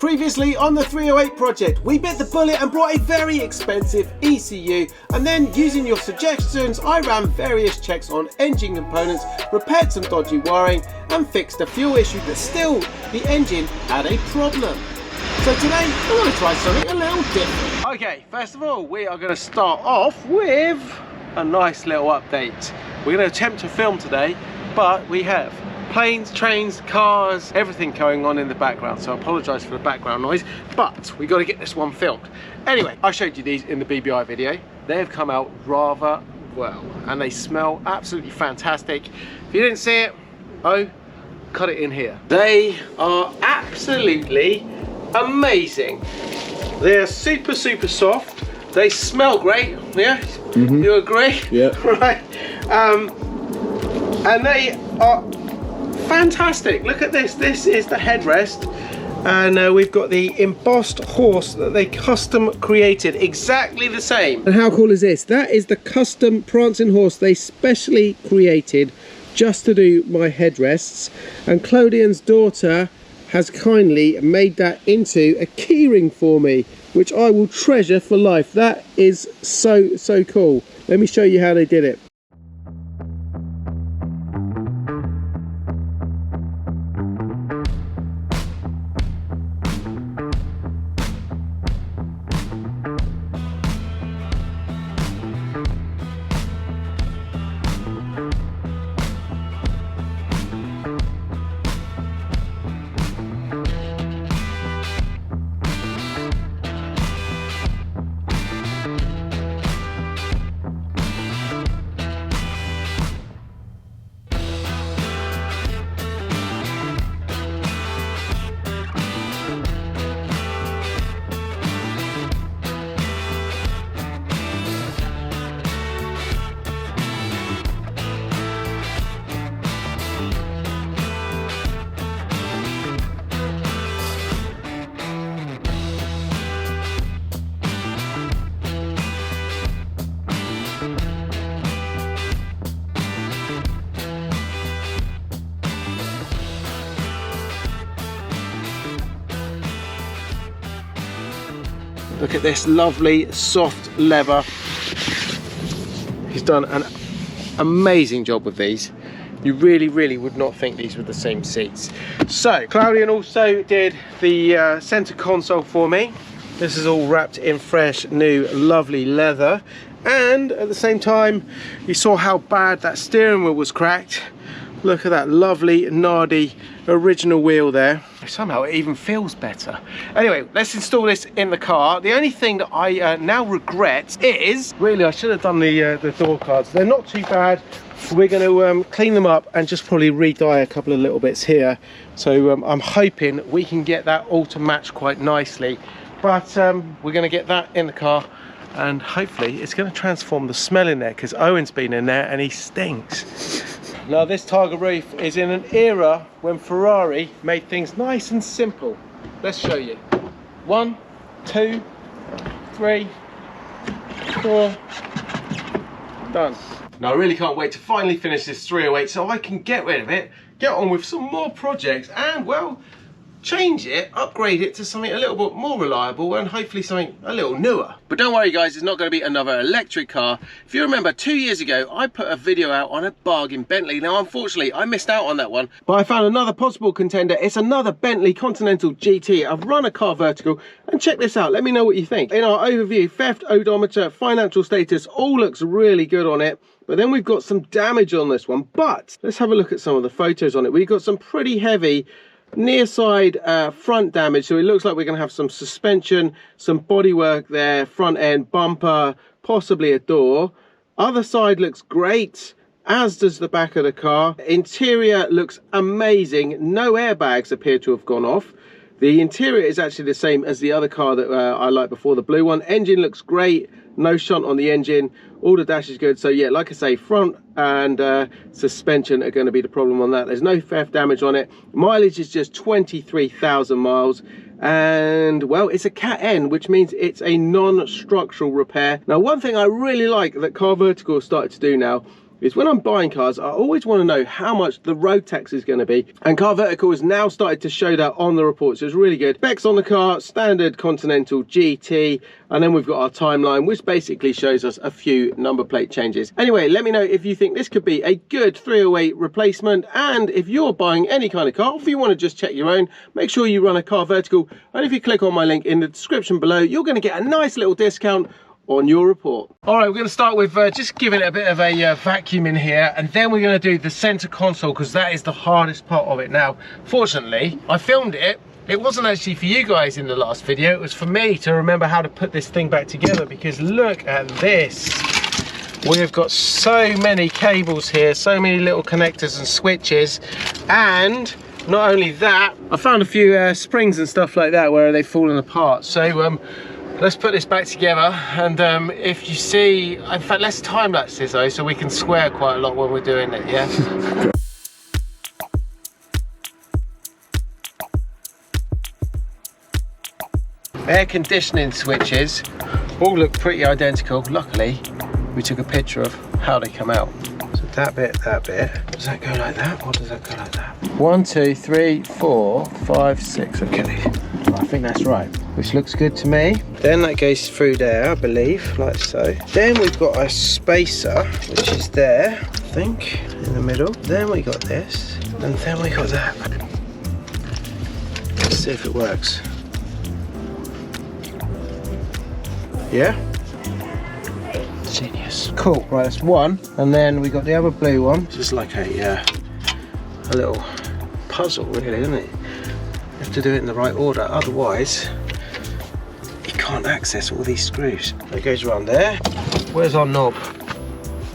Previously on the 308 project, we bit the bullet and brought a very expensive ECU, and then using your suggestions, I ran various checks on engine components, repaired some dodgy wiring and fixed a fuel issue, but still the engine had a problem. So today I want to try something a little different. Okay, first of all we are going to start off with a nice little update. We're going to attempt to film today, but we have planes, trains, cars, everything going on in the background, so I apologise for the background noise, but we got to get this one filmed. Anyway, I showed you these in the BBI video. They have come out rather well and they smell absolutely fantastic. If you didn't see it, oh, cut it in here. They are absolutely amazing. They're super soft. They smell great. Yeah, You agree? Yeah. Right. And they are fantastic. Look at this. This is the headrest, and we've got the embossed horse that they custom created, exactly the same. And how cool is this? That is the custom prancing horse they specially created just to do my headrests, and Clodian's daughter has kindly made that into a keyring for me, which I will treasure for life. That is so cool. Let me show you how they did it. Look at this lovely soft leather. He's done an amazing job with these. You really would not think these were the same seats. So Claudian also did the center console for me. This is all wrapped in fresh new lovely leather, and at the same time you saw how bad that steering wheel was cracked. Look at that lovely Nardi original wheel there. Somehow it even feels better. Anyway, let's install this in the car. The only thing that I now regret is, really I should have done the door cards. They're not too bad. We're going to clean them up and just probably re-dye a couple of little bits here. So I'm hoping we can get that all to match quite nicely. But we're going to get that in the car, and hopefully it's going to transform the smell in there, because Owen's been in there and he stinks. Now this Targa roof is in an era when Ferrari made things nice and simple. Let's show you. 1, 2, 3, 4, done. Now I really can't wait to finally finish this 308 so I can get rid of it, get on with some more projects, and well, change it, upgrade it to something a little bit more reliable and hopefully something a little newer. But don't worry guys, it's not going to be another electric car. If you remember 2 years ago I put a video out on a bargain Bentley. Now unfortunately I missed out on that one, but I found another possible contender. It's another Bentley Continental GT. I've run a car vertical, and check this out, let me know what you think. In our overview, theft, odometer, financial status, all looks really good on it. But then we've got some damage on this one. But let's have a look at some of the photos on it. We've got some pretty heavy near side front damage, so it looks like we're going to have some suspension, some bodywork there, front end, bumper, possibly a door. Other side looks great, as does the back of the car. Interior looks amazing. No airbags appear to have gone off. The interior is actually the same as the other car that I liked before, the blue one. Engine looks great, no shunt on the engine. All the dash is good. So yeah, like I say, front and suspension are going to be the problem on that. There's no theft damage on it. Mileage is just 23,000 miles. And well, it's a Cat N, which means it's a non-structural repair. Now, one thing I really like that Car Vertical has started to do now is when I'm buying cars, I always want to know how much the road tax is going to be. And Car Vertical has now started to show that on the report, so it's really good. Specs on the car, standard, continental, GT, and then we've got our timeline, which basically shows us a few number plate changes. Anyway, let me know if you think this could be a good 308 replacement, and if you're buying any kind of car, or if you want to just check your own, make sure you run a Car Vertical, and if you click on my link in the description below, you're going to get a nice little discount on your report. All right, we're going to start with just giving it a bit of a vacuum in here, and then we're going to do the center console, because that is the hardest part of it. Now, fortunately, I filmed it. It wasn't actually for you guys in the last video, it was for me to remember how to put this thing back together, because look at this. We've got so many cables here, so many little connectors and switches, and not only that, I found a few springs and stuff like that where they've fallen apart. So let's put this back together, and if you see, in fact, let's time lapse this though, so we can swear quite a lot when we're doing it, yeah? Air conditioning switches all look pretty identical. Luckily, we took a picture of how they come out. So that bit, does that go like that, or does that go like that? 1, 2, 3, 4, 5, 6, okay. I think that's right, which looks good to me. Then that goes through there, I believe, like so. Then we've got a spacer, which is there, I think, in the middle. Then we got this, and then we got that. Let's see if it works. Yeah? Genius. Cool, right, that's one. And then we got the other blue one. It's just like a little puzzle, really, isn't it? You have to do it in the right order, otherwise you can't access all these screws. It goes around there. Where's our knob?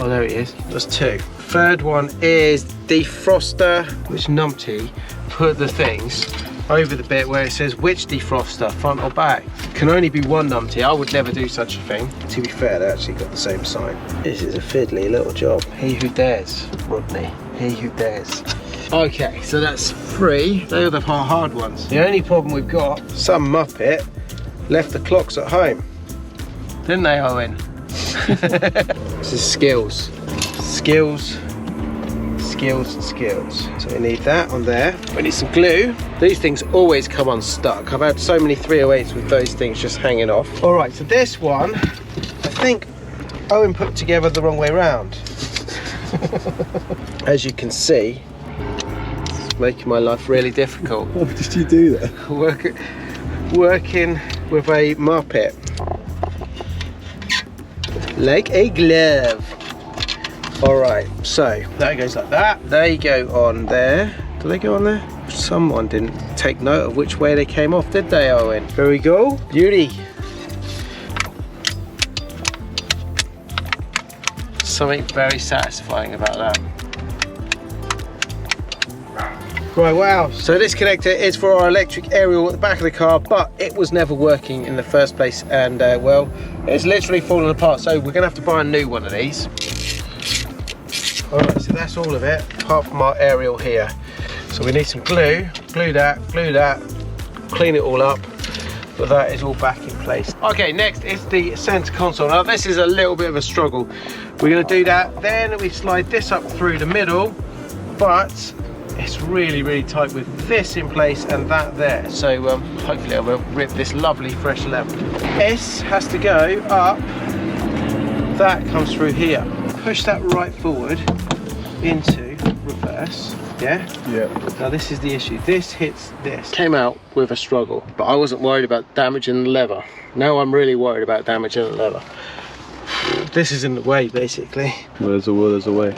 Oh, there it is. That's two. Third one is defroster, which numpty put the things over the bit where it says which defroster, front or back. Can only be one numpty. I would never do such a thing. To be fair, they actually got the same sign. This is a fiddly little job. He who dares, Rodney. He who dares. Okay, so that's three. They are the hard ones. The only problem we've got, some muppet left the clocks at home. Didn't they, Owen? This is skills. Skills. Skills, skills. So we need that on there. We need some glue. These things always come unstuck. I've had so many 308s with those things just hanging off. All right, so this one, I think Owen put together the wrong way around. As you can see, it's making my life really difficult. Why did you do that? Working with a Muppet. Like a glove. Alright, so that goes like that. They go on there. Do they go on there? Someone didn't take note of which way they came off, did they, Owen? There we go. Beauty. Something very satisfying about that. Right, wow. So this connector is for our electric aerial at the back of the car, but it was never working in the first place, and well, it's literally fallen apart, so we're gonna have to buy a new one of these. All right, so that's all of it, apart from our aerial here. So we need some glue, glue that, clean it all up, but that is all back in place. Okay, next is the center console. Now this is a little bit of a struggle. We're gonna do that, then we slide this up through the middle, but it's really, really tight with this in place and that there. So hopefully I will rip this lovely fresh level. This has to go up, that comes through here. Push that right forward into reverse, yeah? Yeah. Now this is the issue, this hits this. Came out with a struggle, but I wasn't worried about damaging the leather. Now I'm really worried about damaging the leather. This is in the way, basically. Well, there's a will, there's a way.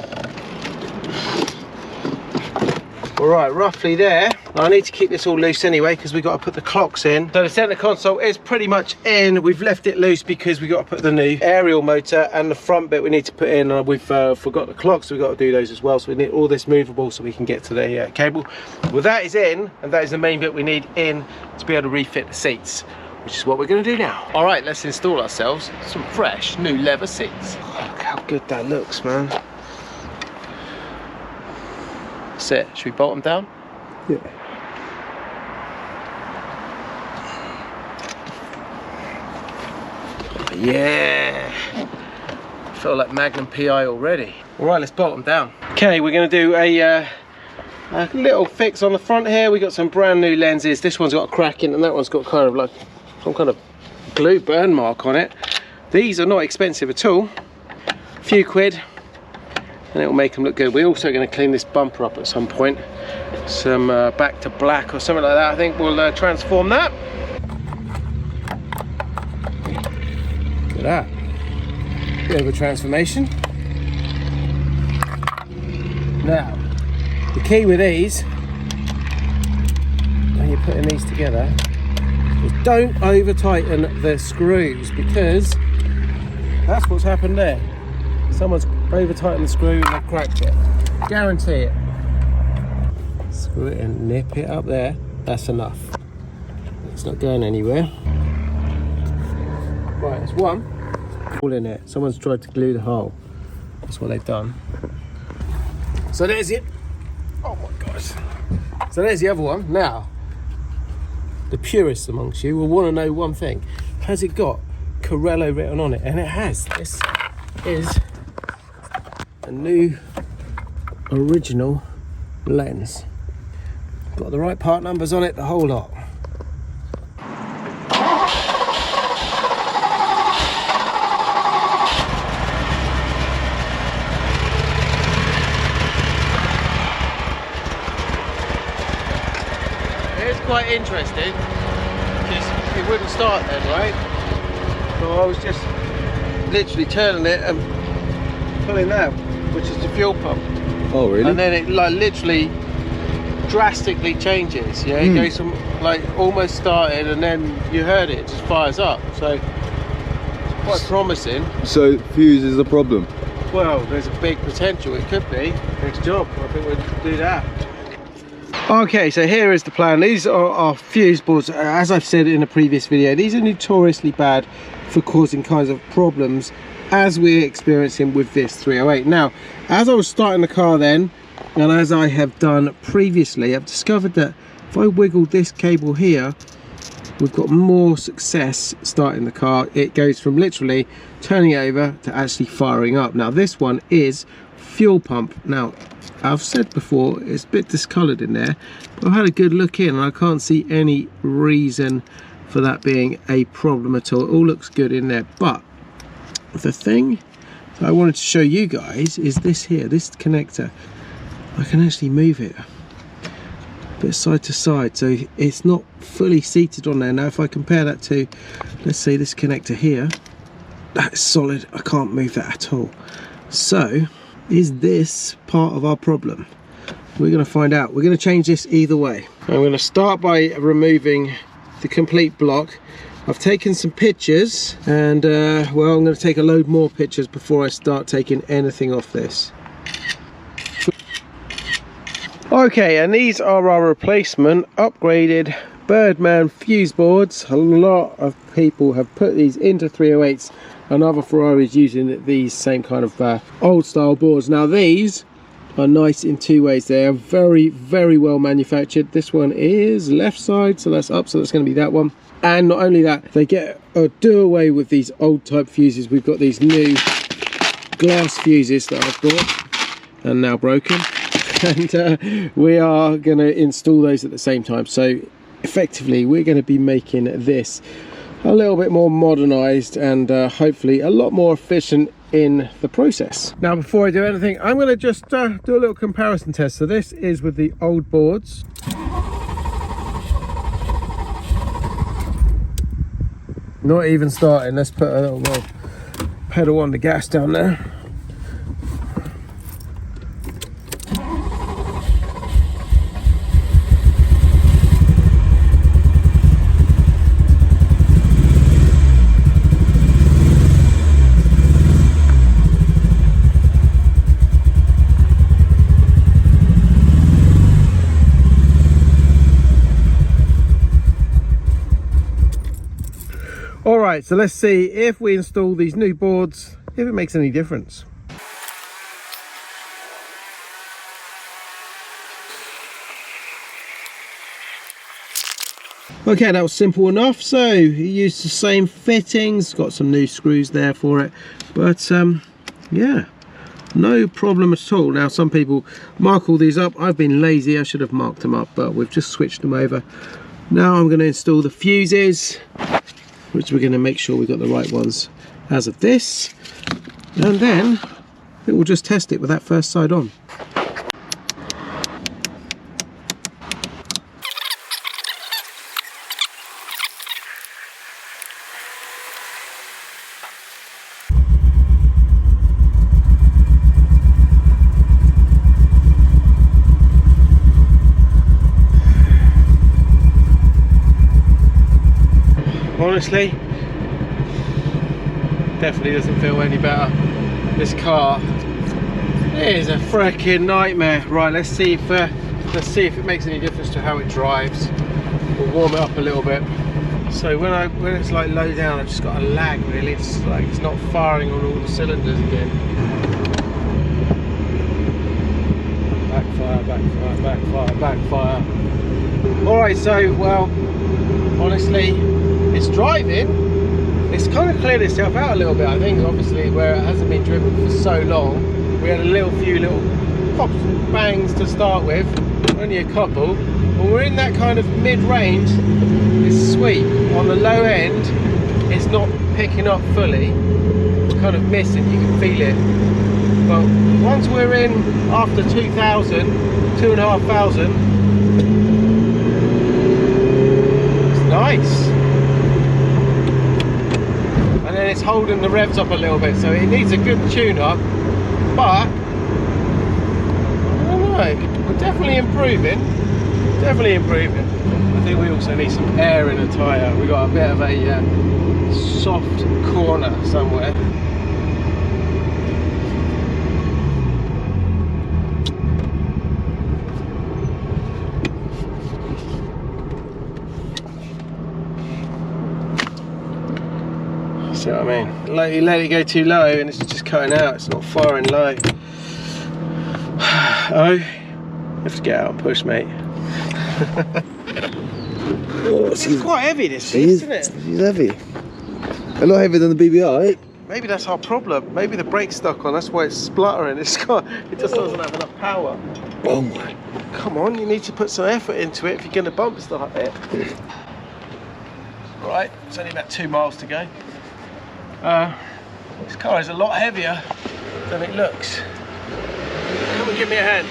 All right, roughly there. I need to keep this all loose anyway because we've got to put the clocks in. So the center console is pretty much in. We've left it loose because we've got to put the new aerial motor and the front bit we need to put in. We've forgot the clocks, so we've got to do those as well. So we need all this movable so we can get to the cable. Well, that is in, and that is the main bit we need in to be able to refit the seats, which is what we're going to do now. All right, let's install ourselves some fresh new leather seats. Look how good that looks, man. That's it. Should we bolt them down? Yeah. Yeah. I feel like Magnum PI already. Alright, let's bolt them down. Okay, we're going to do a little fix on the front here. We got some brand new lenses. This one's got a crack in and that one's got kind of like some kind of glue burn mark on it. These are not expensive at all. A few quid and it'll make them look good. We're also going to clean this bumper up at some point. Some back to black or something like that. I think we'll transform that. Look at that. Bit of a transformation. Now, the key with these, when you're putting these together, is don't over tighten the screws, because that's what's happened there. Someone's over tightened the screw and they've cracked it. Guarantee it. Screw it and nip it up there. That's enough. It's not going anywhere. Right, there's one. All in it. Someone's tried to glue the hole. That's what they've done. So there's it. Oh my gosh. So there's the other one. Now, the purists amongst you will want to know one thing. Has it got Corello written on it? And it has. This is a new original lens. Got the right part numbers on it, the whole lot. It's quite interesting because it wouldn't start then, right? So I was just literally turning it and pulling that, which is the fuel pump. Oh, really? And then it like literally drastically changes. Yeah, it goes from like almost started and then you heard it just fires up. So it's quite promising. So fuse is the problem? Well, there's a big potential. It could be. Next job, I think we'll do that. Okay, so here is the plan. These are our fuse boards. As I've said in a previous video, these are notoriously bad for causing kinds of problems as we're experiencing with this 308. Now, as I was starting the car then, and as I have done previously, I've discovered that if I wiggle this cable here, we've got more success starting the car. It goes from literally turning it over to actually firing up. Now, this one is fuel pump. Now, I've said before, it's a bit discoloured in there, but I've had a good look in and I can't see any reason for that being a problem at all. It all looks good in there, but the thing that I wanted to show you guys is this here, this connector. I can actually move it a bit side to side, so it's not fully seated on there. Now, if I compare that to, let's say, this connector here, that's solid. I can't move that at all. So, is this part of our problem? We're going to find out. We're going to change this either way. I'm going to start by removing the complete block. I've taken some pictures and well, I'm going to take a load more pictures before I start taking anything off this. Okay, and these are our replacement upgraded Birdman fuse boards. A lot of people have put these into 308s and other Ferraris using these same kind of old style boards. Now, these are nice in two ways. They are very, very well manufactured. This one is left side, so that's up, so that's going to be that one. And not only that, they get or do away with these old type fuses. We've got these new glass fuses that I've bought and now broken, and we are going to install those at the same time. So effectively, we're going to be making this a little bit more modernized and hopefully a lot more efficient in the process. Now, before I do anything, I'm going to just do a little comparison test. So this is with the old boards. Not even starting. Let's put a little pedal on the gas down there. Alright, so let's see if we install these new boards, if it makes any difference. Okay, that was simple enough. So you used the same fittings, got some new screws there for it, but yeah, no problem at all. Now some people mark all these up. I've been lazy, I should have marked them up, but we've just switched them over. Now I'm going to install the fuses, which we're going to make sure we've got the right ones as of this, and then it will just test it with that first side on. Honestly, definitely doesn't feel any better. This car is a freaking nightmare. Right, let's see if it makes any difference to how it drives. We'll warm it up a little bit. So when it's like low down, I've just got a lag really. It's like it's not firing on all the cylinders again. Backfire, backfire, backfire, backfire. All right, so well, honestly, it's driving. It's kind of cleared itself out a little bit, I think, obviously, where it hasn't been driven for so long. We had a few little pops and bangs to start with, only a couple. When we're in that kind of mid-range, it's sweet. On the low end, it's not picking up fully. It's kind of missing, you can feel it. But once we're in after 2,000, 2,500, it's nice. And then it's holding the revs up a little bit, so it needs a good tune up, but I don't know, we're definitely improving, I think we also need some air in the tyre. We got a bit of a soft corner somewhere. See what I mean? Like you let it go too low and it's just cutting out, it's not firing low. Oh, you have to get out and push, mate. Oh, it's quite heavy, this thing, isn't it? It's heavy. A lot heavier than the BBI. Maybe that's our problem. Maybe the brake's stuck on, that's why it's spluttering. It just doesn't have enough power. Oh my. Come on, you need to put some effort into it if you're going to bump start it. Right, it's only about 2 miles to go. This car is a lot heavier than it looks. Come and give me a hand.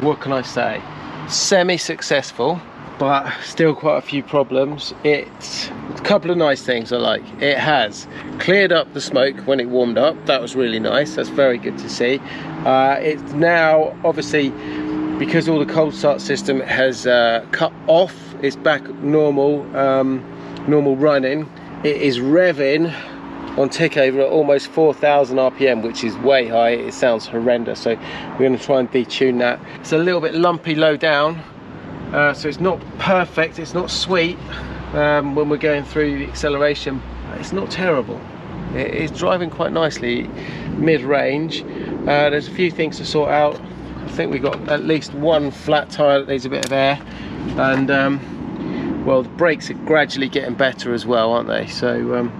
What can I say? Semi-successful, but still quite a few problems. It's a couple of nice things I like. It has cleared up the smoke when it warmed up. That was really nice. That's very good to see. It's now obviously, because all the cold start system has cut off, it's back normal, normal running. It is revving on tick over at almost 4,000 RPM, which is way high. It sounds horrendous, so we're going to try and detune that. It's a little bit lumpy low down, so it's not perfect, it's not sweet when we're going through the acceleration. It's not terrible. It is driving quite nicely mid-range. There's a few things to sort out. I think we've got at least one flat tyre that needs a bit of air, and well, the brakes are gradually getting better as well, aren't they? So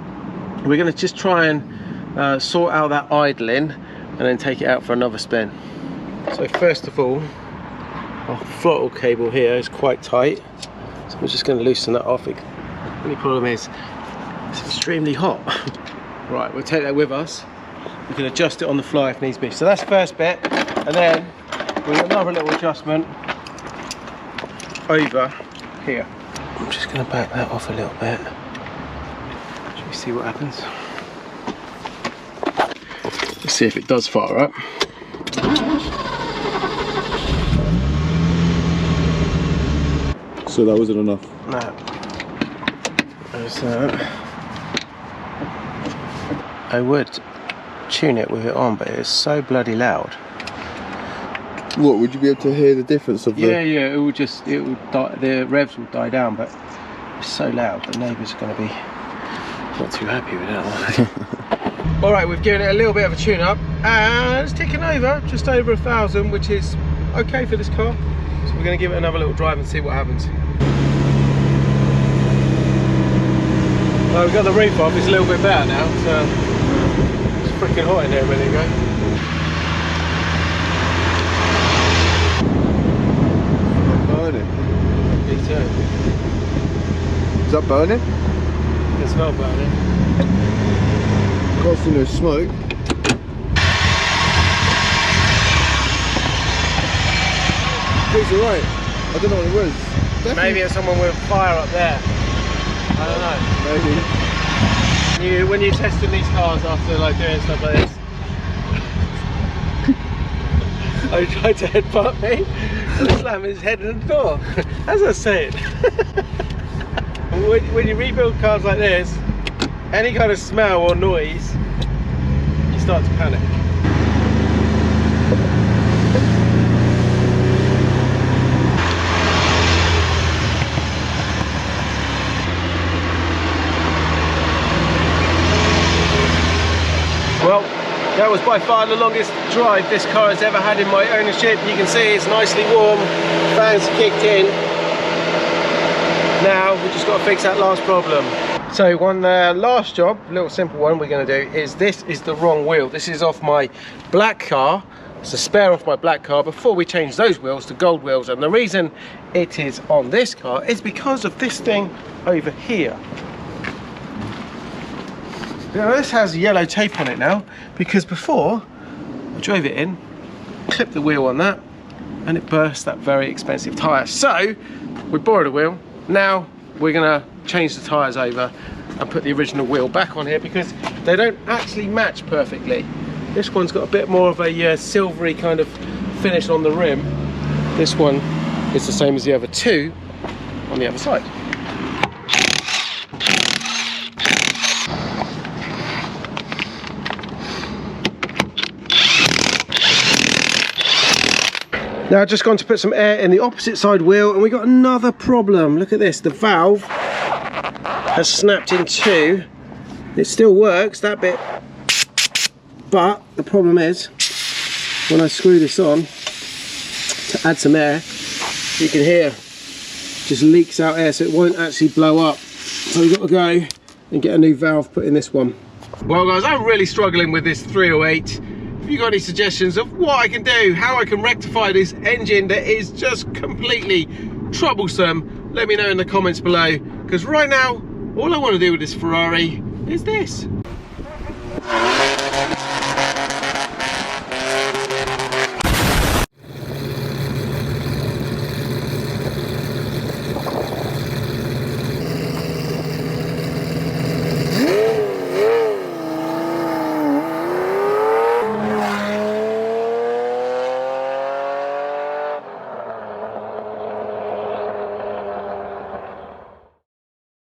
we're going to just try and sort out that idling and then take it out for another spin. So first of all, our throttle cable here is quite tight, so we're just going to loosen that off. The only problem is it's extremely hot. Right, we'll take that with us. We can adjust it on the fly if needs be. So that's the first bit, and then we've got another little adjustment over here. I'm just going to back that off a little bit. Shall we see what happens? Let's see if it does fire up. So that wasn't enough? No. I would tune it with it on, but it's so bloody loud. What, would you be able to hear the difference of the... Yeah, it would die, the revs will die down, but it's so loud the neighbours are going to be not too happy with that one. Alright, we've given it a little bit of a tune up and it's ticking over, just over 1,000, which is okay for this car. So we're going to give it another little drive and see what happens. Well, we've got the roof off, it's a little bit better now, so it's freaking hot in there a minute ago. Burning. Me too. Is that burning? You can smell burning. Can't see no smoke. Feels alright. I don't know what it was. Definitely. Maybe it's someone with fire up there. I don't know. Maybe. When you're testing these cars after like doing stuff like this. Oh, he tried to headbutt me and slam his head in the door. As I said. When you rebuild cars like this, any kind of smell or noise, you start to panic. Well, that was by far the longest drive this car has ever had in my ownership. You can see it's nicely warm, fans are kicked in. Now we just got to fix that last problem. So one last job, little simple one we're going to do is this is the wrong wheel. This is off my black car. It's a spare off my black car before we change those wheels to gold wheels, and the reason it is on this car is because of this thing over here. Now this has yellow tape on it now because before I drove it in, clipped the wheel on that, and it burst that very expensive tyre. So we borrowed a wheel. Now we're gonna change the tyres over and put the original wheel back on here because they don't actually match perfectly. This one's got a bit more of a silvery kind of finish on the rim. This one is the same as the other two on the other side. Now I've just gone to put some air in the opposite side wheel and we got another problem. Look at this, the valve has snapped in two. It still works, that bit, but the problem is when I screw this on to add some air, you can hear it just leaks out air, so it won't actually blow up. So we've got to go and get a new valve put in this one. Well guys, I'm really struggling with this 308. If you got any suggestions of what I can do, how I can rectify this engine that is just completely troublesome, let me know in the comments below, because right now all I want to do with this Ferrari is this.